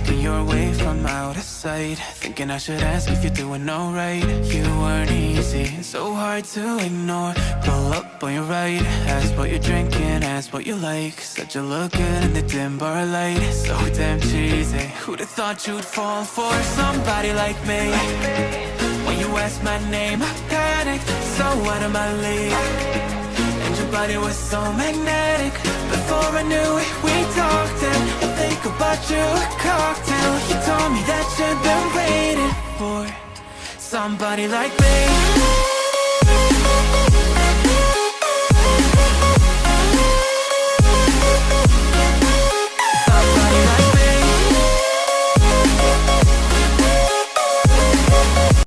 making your way from out of sight, thinking I should ask if you're doing alright. You weren't easy, so hard to ignore. Pull up on your right, ask what you're drinking, ask what you like. Said you look good in the dim bar light, so damn cheesy. Who'd have thought you'd fall for somebody like me? When you asked my name, I panicked, so out of my league. And your body was so magnetic. Before I knew it, we talked, and I think about you a cocktail. You told me that you've been waiting for somebody like me.